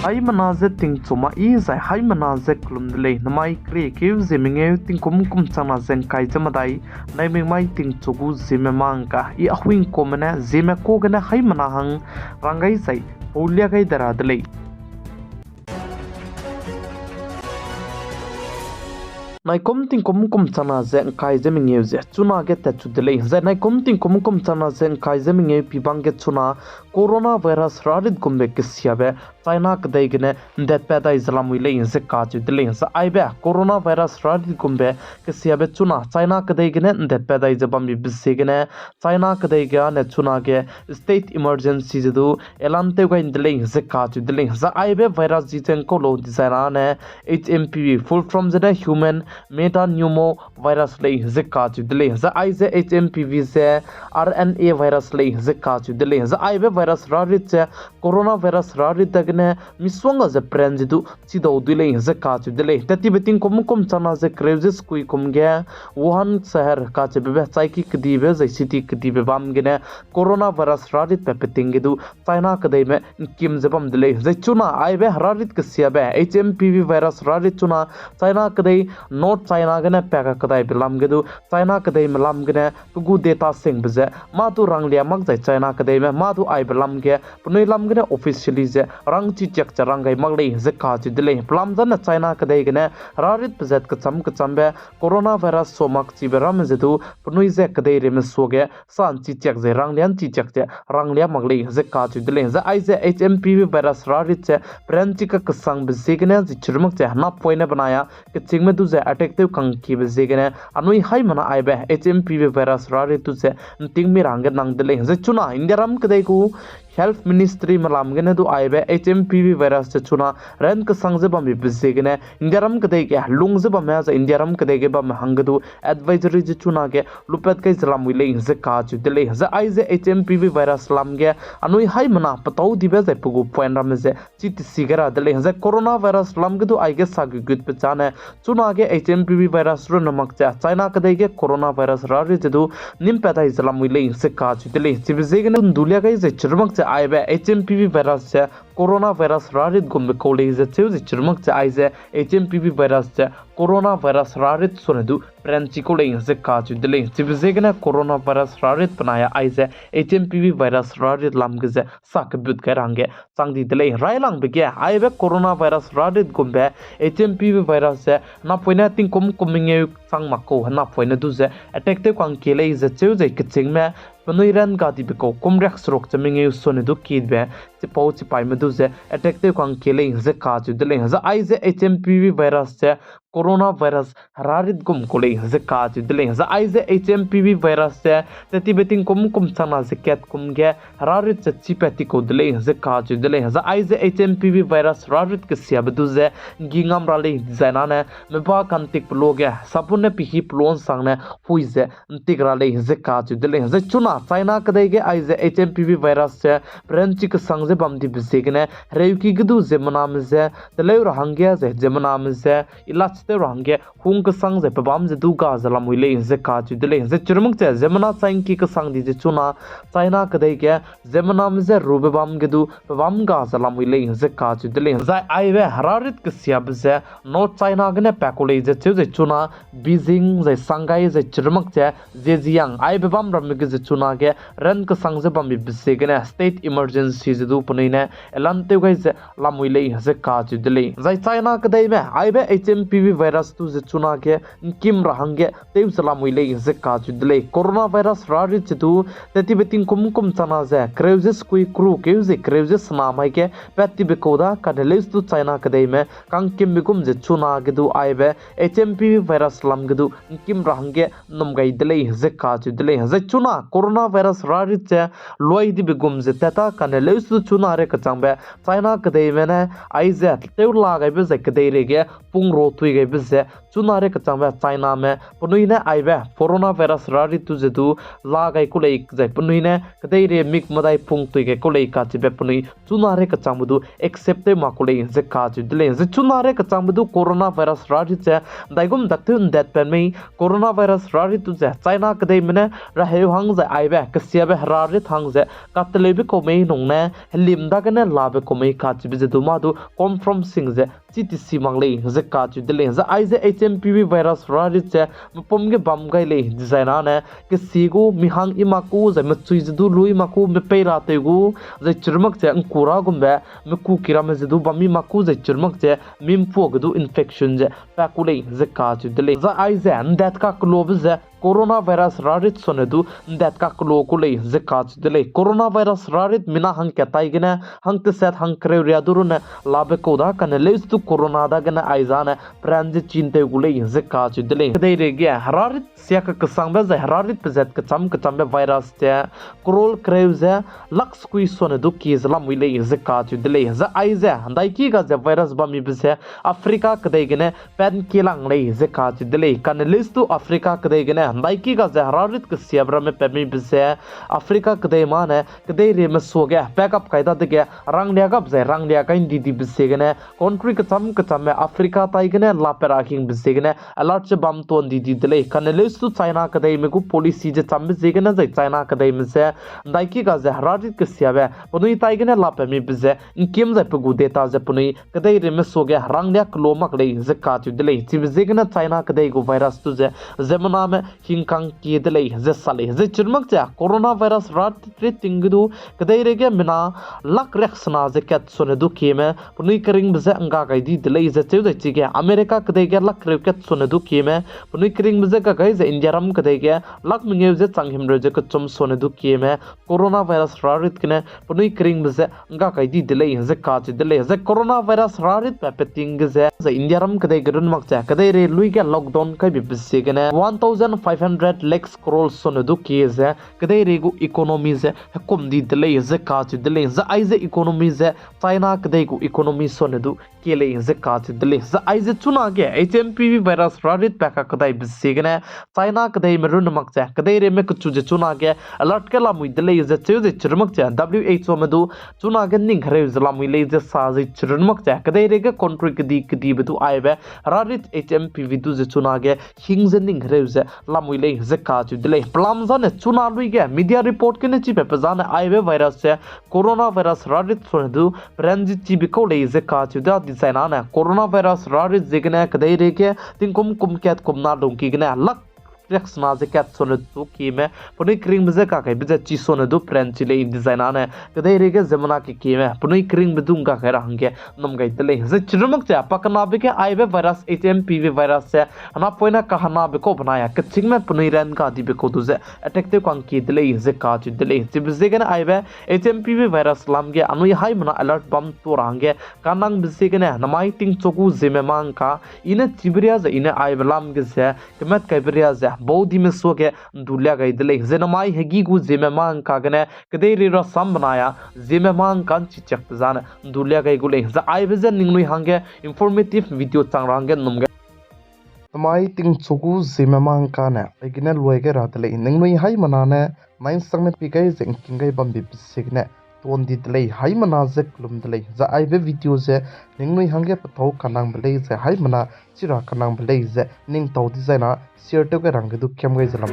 hai manaze ting chuma I zai hai manaze klum dele namai kre ke zemenge ting kum chana zen kai jamadai nai me mai ting chugu zeme mangka I ahwing komena zeme ko gana hai manahang rangai zai polia kai dara dele nai komting kum chana zen kai zemenge ze chuna ge ta chudele zai nai komting kum chana zen kai zemenge pibang ge chuna corona virus rarid gumbe kisyabe China kadai gene that peda islam wile inse ka chudele sa aibe corona virus rarid gumbe kisyabe chuna China kadai gene that peda isabam bisse gene China kadai ga ne chuna ge state emergency jedu elante ga indele inse ka chudele sa aibe virus jiten ko lo disana ne HMPV full from the human metapneumovirus le inse ka chudele sa aize HMPV se RNA virus le inse ka chudele sa aibe virus rarid se corona virus rarid dagne miswanga ze prenjidu chido dile ze ka chudele tati beting kom chana ze crazes kui kumge Wuhan shahar ka chebe chaiki kdibe ze city kdibe bam gene corona virus rarid pepetingidu China kadai me kim zebam dile ze chuna aibe rarid ksyabe HMPV virus rarid chuna China kadai not China gene peka kadai bilam gedu China kadai melam gene gu data sing beze ma tu ranglia mak zai China kadai me ma tu ai bilam ge punoi lam gene officially ze rang chi chek charangai magle ze ka chi dile plam dan China kadai gene rarit pzet kacham be corona virus somak chi beram ze tu punoi ze kadai rem soge san chi chek ze ranglian chi chek che ranglia magle ze ka chi dile ze ai ze HMPV virus rarit che pranchi ka kasang be ze gene ji chirmak che na poine banaya ke chingme tu ze attractive kang ki be ze gene anui hai mana ai be HMPV virus rarit tu ze ting mi rang nang dile ze chuna indiaram kadai ku Health Ministry malam gene du aibe HMPV virus che chuna ren ka sangje bam bise gene indiaram kadai ke lungje bam ya indiaram kadai ke bam hangdu advisory je chuna ke lupet kai salam wile inse ka chu dele za aize HMPV virus lam ge anui hai mana patau dibe ze pugu point ram ze chit sigara dele za corona virus lam ge du aige sag gut pechane chuna ge HMPV virus ro namak cha China kadai ke corona virus ra re du nim peta salam wile inse ka chu dele chibe gene dulia kai ze chirmak aibe HMPV virus che corona virus rarid gumbe kole ze cheuzi chirmak che aize HMPV virus che corona virus rarid sonedu pranchi kole ze ka chu dele chibe gene corona virus rarid panaya aize HMPV virus rarid lamge ze sak but garange changdi dele railang bege aibe corona virus rarid gumbe HMPV virus che na poina ting komminge sang mako na poina du ze attack te kwang kele ze cheuzi kiching me Panoiran gadi beko komrex rok chaminge usone du kidbe che pau chi pai medu ze attack te kwang kele ze ka chu dele za aize HMPV virus che corona virus rarid gum kole ze ka chu dele za aize HMPV virus che tati beting kom chana ze ket kumge rarid che chipati ko dele ze ka chu dele za aize HMPV virus rarid ke sia bedu ze gingam rale zaina ne meba kantik ploge sapune pihi plon sangne huize ntigrale ze ka chu dele ze chuna China kadai ge aize HMPV virus che pranchi ka sangje bamdi bisegne reuki gdu zemanam ze deleu rahangya ze zemanam ze ilachte rahangya hung ka sangje pabam ze du ga zalam wile ze ka chu dele ze churmuk che zemana saing ki ka sangdi ze chuna China kadai ge zemanam ze rube bam gdu pabam ga zalam wile ze ka chu dele za aiwe hararit ka siab ze no China gne pakole ze chu ze chuna Beijing ze Shanghai ze churmuk che Zhejiang ai bam ram ge ze chuna ge ran ka sangje bam bise gene state emergency jedu punine elante guys lamuile ze ka chu dele zai China kadai me aibe HMPV virus tu ze chuna ge kim rahange tew salamuile ze ka chu dele corona virus rari chitu teti beting kum chana ze crazes kui kru ke ze crazes na mai ke patti be koda kadeles tu China kadai me kang kim bikum ze chuna ge du aibe HMPV virus lam ge du kim rahange num gai dele ze ka chu dele ze chuna corona virus rarit che loi di begum ze tata kanele su chuna re ka changbe China kadai mena aize teula ga be ze kadai rege pung ro tui ga be ze चुनारे कचांग बे China में पुनुई ने आइबे corona virus रारी तुजेदु लागाई कुले जाय पुनुई ने कदे रे मिक मदाई फुंग तुई के कुले काचिबे पुनुई चुनारे कचांग बुदु एक्सेप्टे माकुले जे काजु दिले जे चुनारे कचांग बुदु कोरोना वायरस रारी जे दाइगुम दक्ते दैट पेन में कोरोना वायरस रारी तुजे चाइना कदे मने रहे हंग जे आइबे कसियाबे रारी थांग जे कातलेबे कोमे नोंने लिमदा गने लाबे कोमे काचिबे जे दुमादु कम फ्रॉम सिंग जे CTC manglei ze ka chu dile za aize HMPV virus rarit se pom ge bam gai le designa ne ke sigu mihang imaku za mchui du lui maku me peira te gu za churmak che angkura gumbe me ku kira me du bami maku za churmak che mim po du infection je pa kulei ze ka chu dile za aize and that ka klob ze corona virus रारित सोनेदु दैट का क्लो कुले जे काच दिले corona virus रारित मिना हंग केताई गने हंग ते सेट हंग करे रियादुरु ने लाबे कोदा कने लेस्तु कोरोना दा गने आइजाने प्रांज चिनते गुले जे काच दिले दे रे गे रारित सियाक कसंग बे जे रारित पेजेट कचम बे वायरस ते क्रोल क्रेव जे लक्स कुई सोनेदु कीज लमुले जे काच दिले जे आइजे हंदाई की गा जे वायरस बमी बिसे अफ्रीका कदे गने पेन केलांग ले जे काच दिले कने लेस्तु अफ्रीका कदे गने दाइकी का जहरारित के सियाब्रा में पेमी बिसे अफ्रीका कदे माने कदे रे में सो गया पैकअप कायदा दगे रंग लिया गप जे रंग लिया काइन दीदी बिसे गने कंट्री कचम में अफ्रीका ताई गने लापे राखिंग बिसे गने अलर्ट से बम तो दीदी दले कनेलेस तो चाइना कदे में को पॉलिसी जे चम बिसे गने जे चाइना कदे में से दाइकी का जहरारित के सियाबे पुनुई ताई गने लापे में बिसे इनकेम जे पगु देता जे पुनुई कदे रे में सो गया रंग लिया क्लोमक ले जे काचु दले ची बिसे गने चाइना कदे को वायरस तो जे जमना में हिंकांग की दले जे साले जे चिरमक जा कोरोना वायरस रात त्रे तिंगदु कदे रेगे मिना लक रेक्सना जे केत सोने दु केमे पुनुई करिंग बजे अंगा गाइदी दले जे चेउ जे चिगे अमेरिका कदे गे लक रेकेत सोने दु केमे पुनुई करिंग बजे का गाइ जे इंडिया रम कदे गे लक मिंगे जे चांगहिम रे जे कचम सोने दु केमे कोरोना वायरस रारित कने पुनुई करिंग बजे अंगा गाइदी दले जे काच दले जे कोरोना वायरस रारित पे तिंग जे इंडिया रम कदे गरन मक जा कदे रे लुई के lockdown kai bi bise gene 1500 lakhs crores son du kize kdai regu economy ze kom di dele ze ka chu dele za aize economy ze china kdai gu economy son du kele ze ka chu dele za aize chuna ge HMPV virus rarit paka kdai bise gene china kdai merun mak cha kdai re me chu je chuna ge alert ke la mui dele ze chu je churmak cha WHO me du chuna ge ning khare zla mui le ze sa je churmak cha kdai re ge country kdi betu aibe rarit HMPV du je chuna ge hingzening reuze lamuile ze ka chu dile plamza ne chuna lui ge media report ke ne chi pe zane aive virus se corona virus rarit sonedu pranji chi bi ko le ze ka chu da design ana corona virus rarit zegne kadai re ke tinkum kum ket kum na dong ki gne lak rex na ze ket sonet tu ki me puni kring bze ka kai bze chi sonedu pranji le design ana kadai re ke zamana ki me puni kring bedung ka kai range nom gai dile ze chirmak cha pakna be ke aive virus HMPV virus se ana poina kahana be ko banaya ke ching me puni ran ka di be ko du ze attack te kwang ki dile ze ka chu dile che bze ke na aive HMPV virus lam ge anu hai mana alert bam to range kanang bze ke na namai ting choku zeme mang ka ine chibria ze ine aive lam ge se kemet kai bria ze बौद्धि में सो के दुलिया गई दिले जेनमाई हेगी गु जेमेमान का गने कदे रे रसम बनाया जेमेमान कान चिचक जान दुलिया गई गुले जा आइबेजन निंगनुई हांगे इंफॉर्मेटिव वीडियो चांगरांगे नमगे तमाई तिंग चुगु जेमेमान का ने बेगिने लोयगे रातले निंगनुई हाई मनाने माइन संगने पिगै जें किंगै बम्बि बिसिगने तोन दी दले हाई मना जे क्लुम दले जा आइबे वीडियो जे निंगनुई हांगे पथौ कानांग बले जे हाई मना चिरा कानांग बले जे निंग तौ डिजाइना शेयर तो के रंग दु खेम गै जलम